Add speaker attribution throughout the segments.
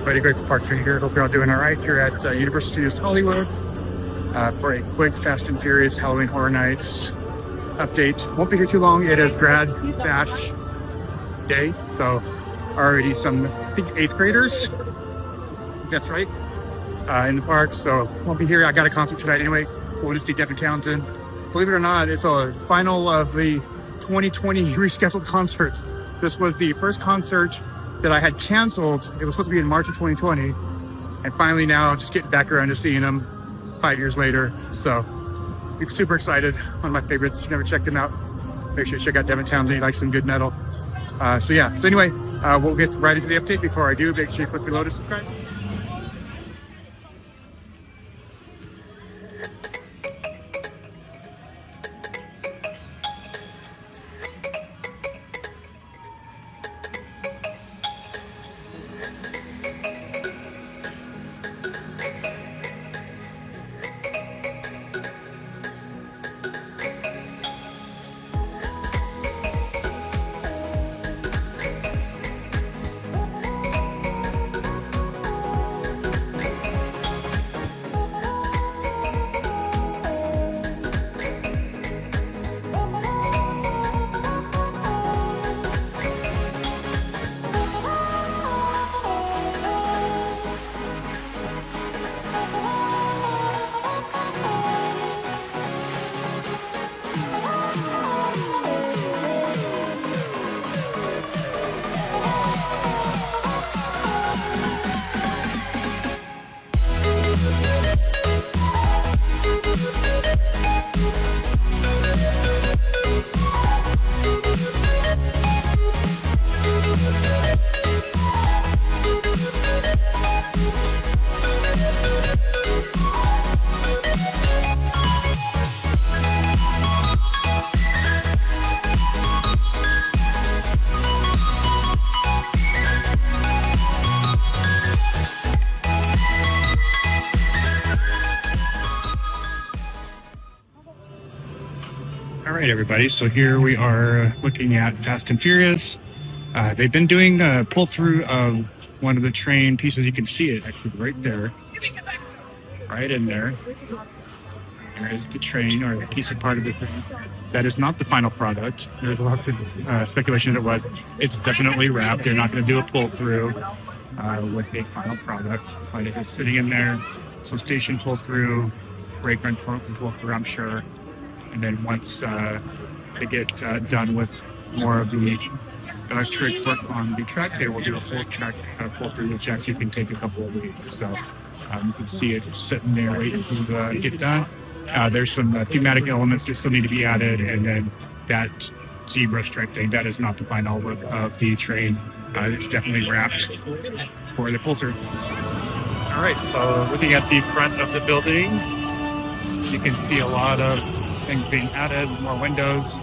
Speaker 1: Everybody, Grateful Park Tree here. Hope you're all doing all right here at Universal Studios Hollywood for a quick Fast and Furious Halloween Horror Nights update. Won't be here too long. It is grad bash day, so already some, I think, 8th graders. That's right, in the park. So won't be here. I got a concert tonight anyway. Going to see Devin Townsend. Believe it or not, it's a final of the 2020 rescheduled concerts. This was the first concert that I had canceled. It was supposed to be in March of 2020, and finally now just getting back around to seeing them 5 years later. So I'm super excited. One of my favorites. Never checked him out. Make sure you check out Devin Townsend. He likes some good metal. So yeah. So anyway, we'll get right into the update. Before I do, make sure you click below to subscribe. All right, everybody. So here we are looking at Fast and Furious. They've been doing a pull through of one of the train pieces. You can see it actually right there, right in there. There is the train, or a piece of part of the train. That is not the final product. There's lots of speculation that it was. It's definitely wrapped. They're not going to do a pull through with a final product, but it is sitting in there. So station pull through, brake run pull through, I'm sure. And then once they get done with more of the electric work on the track, they will do a full track pull through, which actually can take a couple of weeks. So you can see it sitting there waiting to get done. There's some thematic elements that still need to be added, and then that zebra stripe thing, that is not the final look of the train. It's definitely wrapped for the pull through. All right, so looking at the front of the building, you can see a lot of things being added, more windows.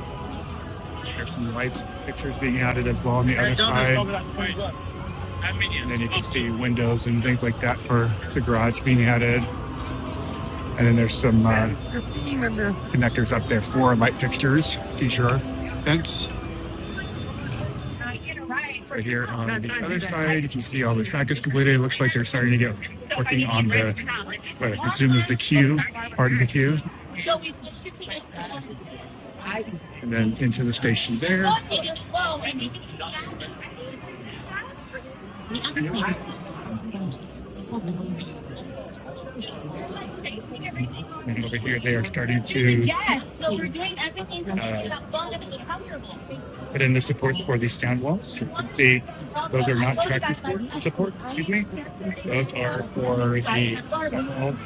Speaker 1: There's some lights, pictures being added as well on the other side. And then you can see windows and things like that for the garage being added. And then there's some connectors up there for light fixtures, future events. Right here on the other side, you can see all the track is completed. It looks like they're starting to get working on the, what I presume is the queue, part of the queue. And then into the station there. And over here they are starting to put in the supports for the stand walls. You can see those are not tractor support, excuse me. Those are for the stand walls.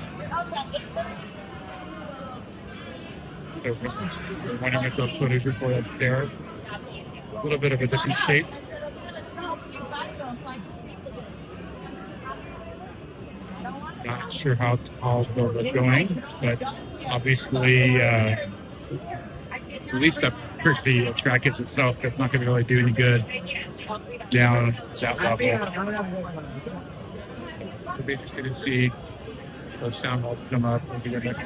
Speaker 1: So we're wondering if those footage are for up there. A little bit of a different shape. Not sure how tall those are going, but obviously, at least up for the track itself, that's not going to really do any good down that level. It'll be interesting to see those sound walls come up over the next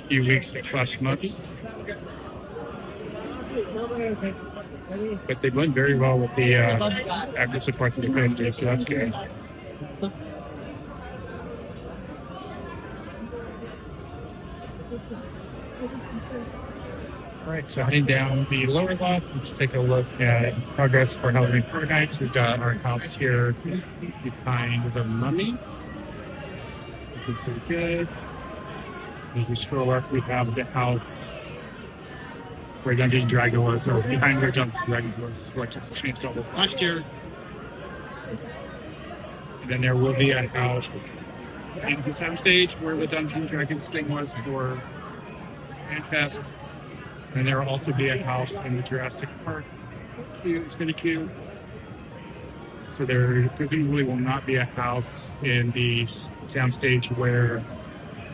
Speaker 1: few weeks / months. But they blend very well with the active supports of the coaster, so that's good. All right, so heading down the lower lot, let's take a look at progress for Halloween Horror Nights. We've got our house here behind the mummy. Looking pretty good. As we scroll up, we have the house where Dungeons and Dragons was, or behind where Dungeons and Dragons was, which was changed all this last year. And then there will be a house in the soundstage where the Dungeons and Dragons thing was for FanFest. And there will also be a house in the Jurassic Park queue. It's going to queue. So there presumably will not be a house in the soundstage where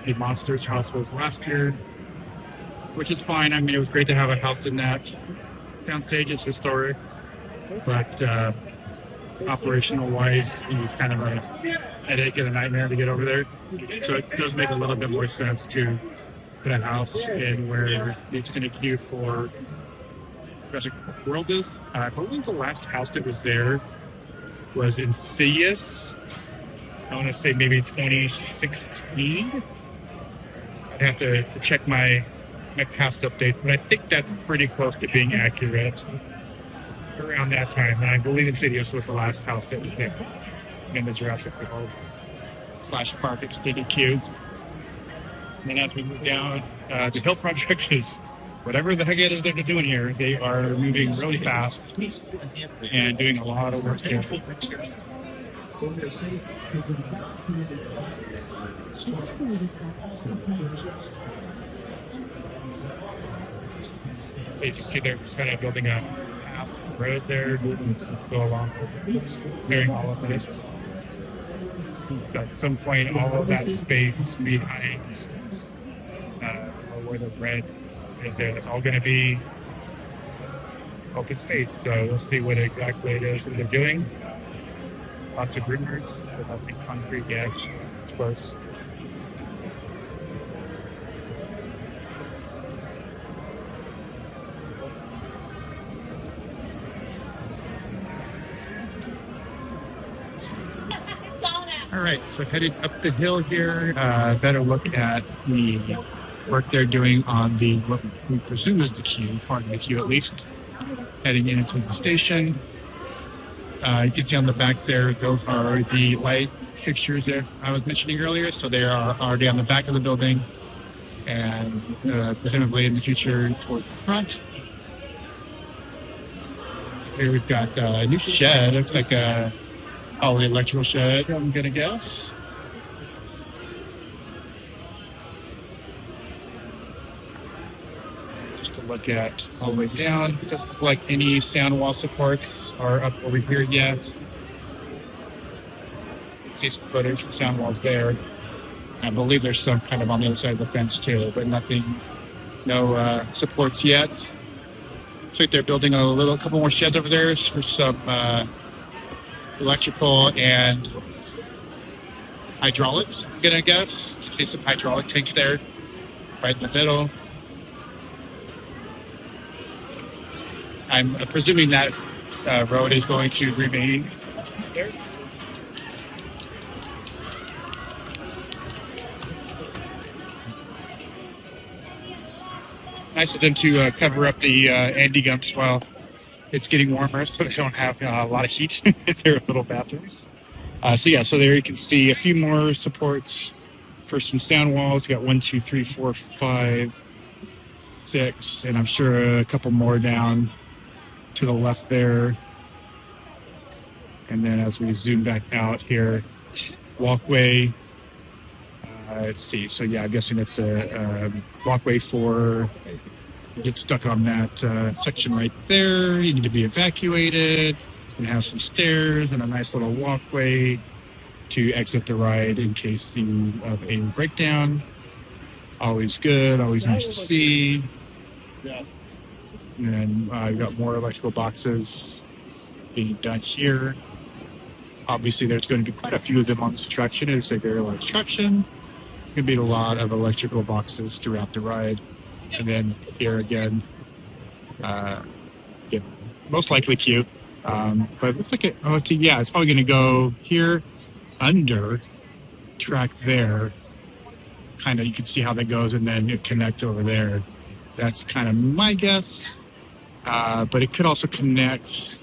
Speaker 1: the Monsters house was last year, which is fine. I mean, it was great to have a house in that soundstage. It's historic, but operational-wise, it's kind of a headache and a nightmare to get over there. So it does make a little bit more sense to put a house in where the extended queue for Jurassic World is. I believe the last house that was there was Insidious. I want to say maybe 2016. I'd have to check my past update, but I think that's pretty close to being accurate around that time. And I believe Insidious was the last house that was there in the Jurassic World / Park extended queue. And then as we move down, the Hill Project is whatever the heck it is they're doing here. They are moving really fast and doing a lot of work here. You can see they're kind of building a half road there to go along, clearing all of this. So at some point, all of that space behind where the red is there, that's all going to be open space. So we'll see what exactly it is that they're doing. Lots of rumors, but nothing concrete yet, I suppose. All right, so heading up the hill here, better look at the work they're doing on the, what we presume is the queue, part of the queue at least, heading into the station. You can see on the back there, those are the light fixtures that I was mentioning earlier. So they are already on the back of the building and presumably in the future towards the front. Here we've got a new shed. Looks like a poly electrical shed, I'm gonna guess. Just to look at all the way down. It doesn't look like any sound wall supports are up over here yet. You can see some footage for sound walls there. I believe there's some kind of on the other side of the fence too, but nothing, no supports yet. Looks like they're building a couple more sheds over there for some electrical and hydraulics, I'm gonna guess. You can see some hydraulic tanks there, right in the middle. I'm presuming that road is going to remain there. Nice of them to cover up the Andy Gumps while it's getting warmer, so they don't have a lot of heat in their little bathrooms. So there you can see a few more supports for some sound walls. You got 1, 2, 3, 4, 5, 6, and I'm sure a couple more down to the left there. And then as we zoom back out here, walkway. Let's see. So yeah, I'm guessing it's a walkway for get stuck on that section right there. You need to be evacuated and have some stairs and a nice little walkway to exit the ride in case of a breakdown. Always good, always nice to see. And then you've got more electrical boxes being done here. Obviously, there's going to be quite a few of them on this attraction. It's a very large attraction. There's going to be a lot of electrical boxes throughout the ride. And then here again, most likely queue. But it looks like it's probably going to go here under track there. kind of, you can see how that goes and then it connect over there. That's kind of my guess. But it could also connect.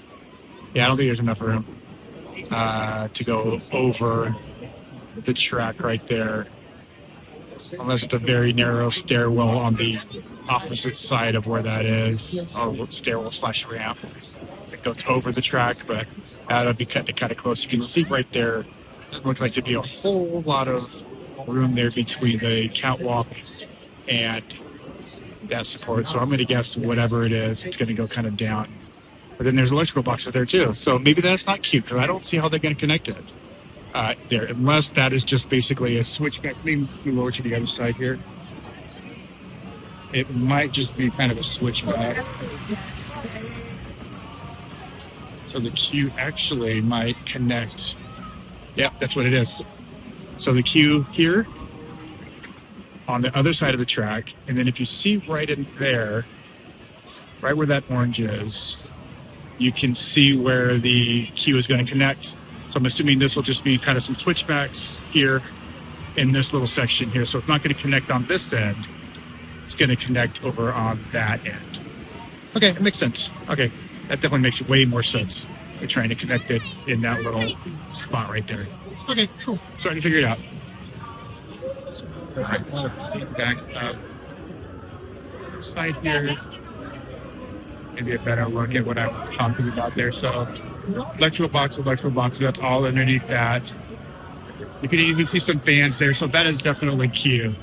Speaker 1: Yeah, I don't think there's enough room to go over the track right there. Unless it's a very narrow stairwell on the opposite side of where that is. Or stairwell / ramp. It goes over the track, but that'll be cutting it kind of close. You can see right there, it doesn't look like there'd be a whole lot of room there between the catwalk and that support. So I'm going to guess whatever it is, it's going to go kind of down. But then there's electrical boxes there too. So maybe that's not cute because I don't see how they're going to connect it there, unless that is just basically a switchback. Let me move over to the other side here. It might just be kind of a switchback. So the queue actually might connect. Yeah, that's what it is. So the queue here on the other side of the track, and then if you see right in there, right where that orange is, you can see where the queue is going to connect. So I'm assuming this will just be kind of some switchbacks here in this little section here. So it's not going to connect on this end. It's going to connect over on that end. Okay, it makes sense. Okay, that definitely makes way more sense. We're trying to connect it in that little spot right there. Okay, cool. Starting to figure it out. All right, so back up side here. Maybe a better look at what I'm talking about there. So electrical box, that's all underneath that. You can even see some fans there, so that is definitely Q.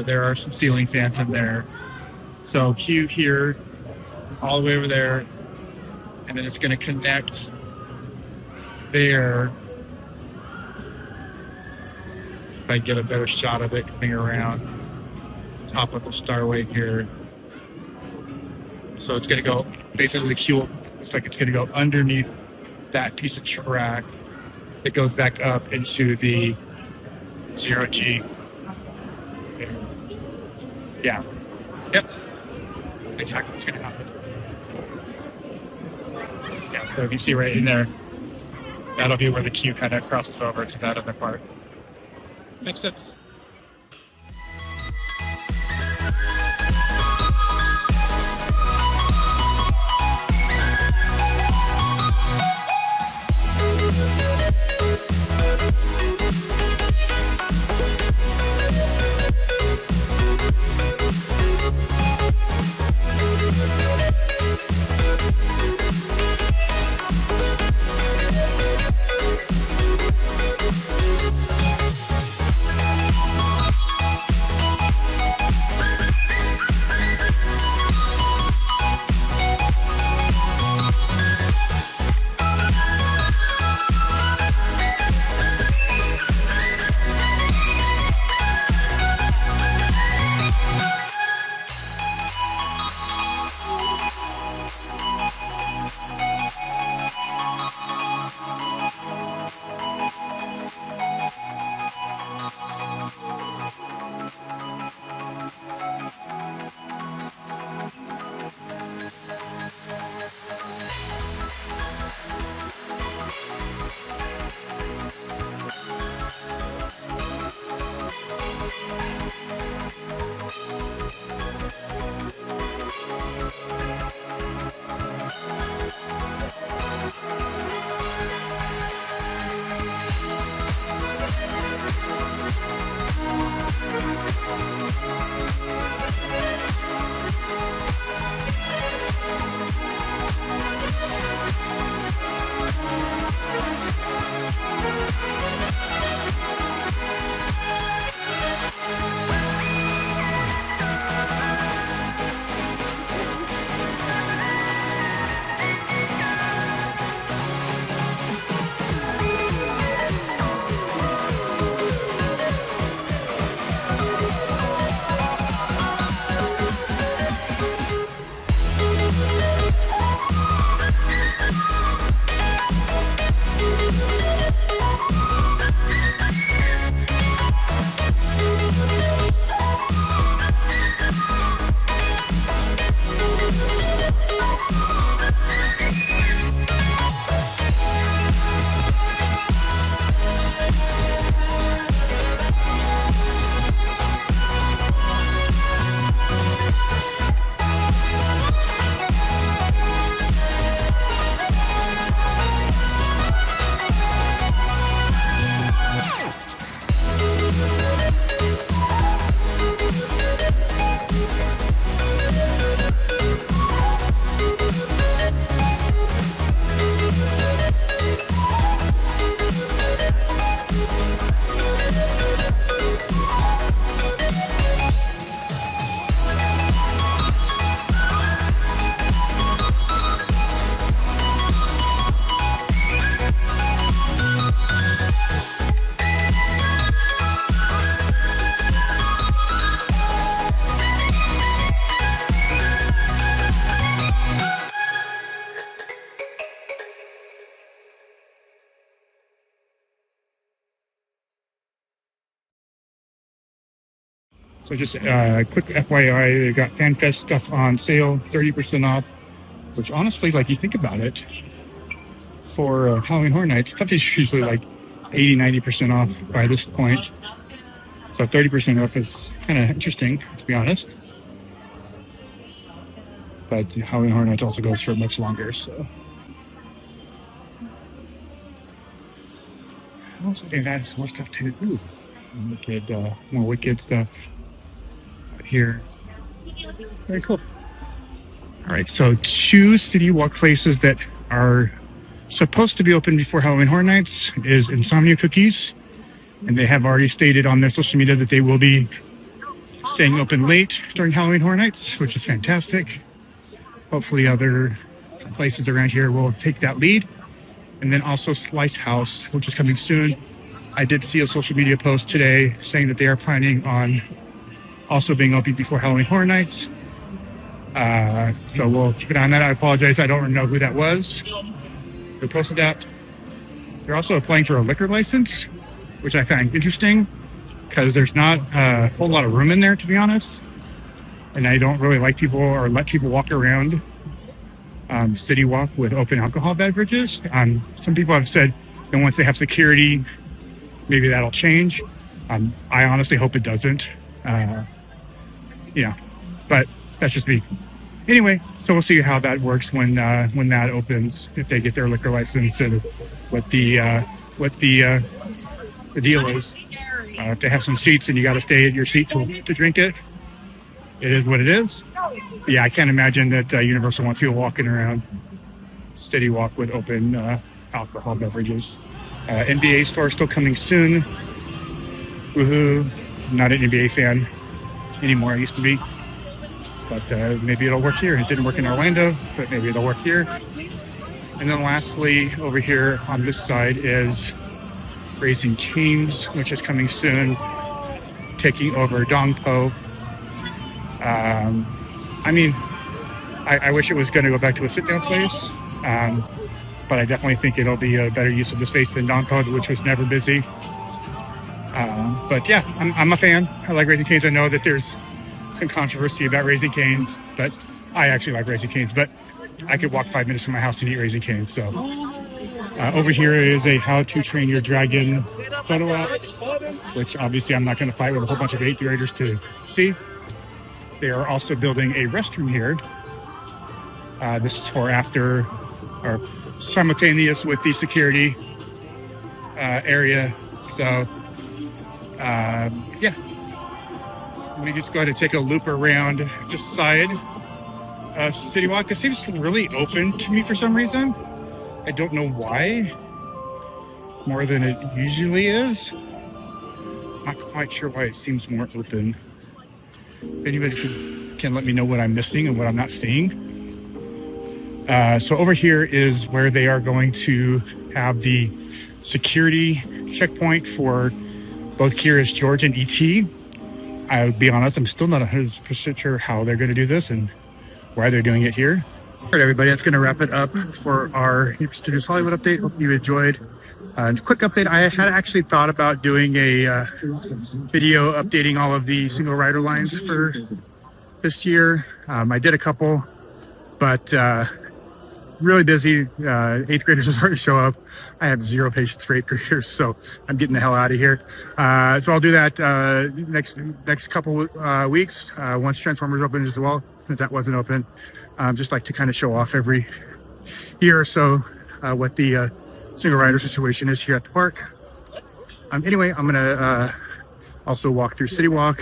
Speaker 1: There are some ceiling fans in there. So Q here, all the way over there, and then it's going to connect there. If I get a better shot of it coming around top of the Starway here. So it's going to go, basically the Q looks like it's going to go underneath that piece of track. It goes back up into the 0G. Yeah. Yep. Exactly what's going to happen. Yeah, so if you see right in there, that'll be where the Q kind of crosses over to that other part. Makes sense. So just quick FYI, they got FanFest stuff on sale, 30% off, which honestly, like you think about it, for Halloween Horror Nights, stuff is usually like 80-90% off by this point. So 30% off is kind of interesting, to be honest. But Halloween Horror Nights also goes for much longer, so. Also, they've added some more stuff too. Ooh, wicked, more wicked stuff here. Very cool. All right, so 2 CityWalk places that are supposed to be open before Halloween Horror Nights is Insomnia Cookies, and they have already stated on their social media that they will be staying open late during Halloween Horror Nights, which is fantastic. Hopefully other places around here will take that lead. And then also Slice House, which is coming soon. I did see a social media post today saying that they are planning on also being open before Halloween Horror Nights. So we'll keep an eye on that. I apologize, I don't know who that was who posted that. They're also applying for a liquor license, which I find interesting because there's not a whole lot of room in there, to be honest. And I don't really like people or let people walk around CityWalk with open alcohol beverages. Some people have said that once they have security, maybe that'll change. I honestly hope it doesn't. But that's just me. Anyway, so we'll see how that works when that opens, if they get their liquor license and what the deal is. If they have some seats and you got to stay at your seat to drink it, it is what it is. But yeah, I can't imagine that Universal wants people walking around CityWalk with open alcohol beverages. NBA store still coming soon. Woohoo! Not an NBA fan anymore. I used to be. But maybe it'll work here. It didn't work in Orlando, but maybe it'll work here. And then lastly, over here on this side is Raising Cane's, which is coming soon, taking over Dongpo. I wish it was going to go back to a sit-down place, but I definitely think it'll be a better use of the space than Dongpo, which was never busy. But yeah, I'm a fan. I like Raising Cane's. I know that there's some controversy about Raising Cane's, but I actually like Raising Cane's. But I could walk 5 minutes from my house and eat Raising Cane's. So over here is a How to Train Your Dragon photo op, which obviously I'm not going to fight with a whole bunch of 8th graders to see. They are also building a restroom here. This is for after or simultaneous with the security area. So yeah. Let me just go ahead and take a loop around this side of CityWalk. It seems really open to me for some reason. I don't know why. More than it usually is. Not quite sure why it seems more open. If anybody can let me know what I'm missing and what I'm not seeing. So over here is where they are going to have the security checkpoint for both Curious George and ET. I'll be honest, I'm still not 100% sure how they're going to do this and why they're doing it here. All right, everybody, that's going to wrap it up for our Studios Hollywood update. Hope you enjoyed. Quick update, I had actually thought about doing a video updating all of the single rider lines for this year. I did a couple, but really busy. 8th graders are starting to show up. I have zero patience for 8th graders, so I'm getting the hell out of here. So I'll do that next couple weeks once Transformers opens as well, since that wasn't open. Just like to kind of show off every year or so what the single rider situation is here at the park. Anyway, I'm gonna also walk through CityWalk.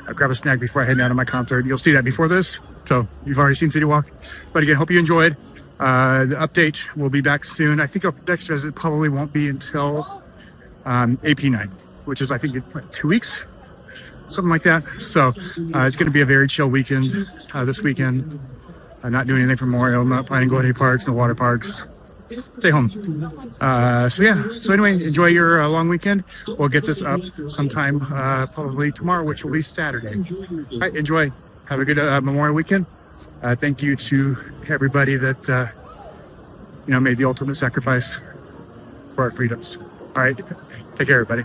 Speaker 1: I'll grab a snack before I head down to my concert. You'll see that before this, so you've already seen CityWalk. But again, hope you enjoyed. The update will be back soon. I think our next visit probably won't be until AP night, which is I think 2 weeks, something like that. So it's going to be a very chill weekend this weekend. Not doing anything for Memorial. I'm not planning to go to any parks, no water parks. Stay home. So yeah. So anyway, enjoy your long weekend. We'll get this up sometime probably tomorrow, which will be Saturday. All right, enjoy. Have a good Memorial weekend. Thank you to everybody that made the ultimate sacrifice for our freedoms. All right, take care, everybody.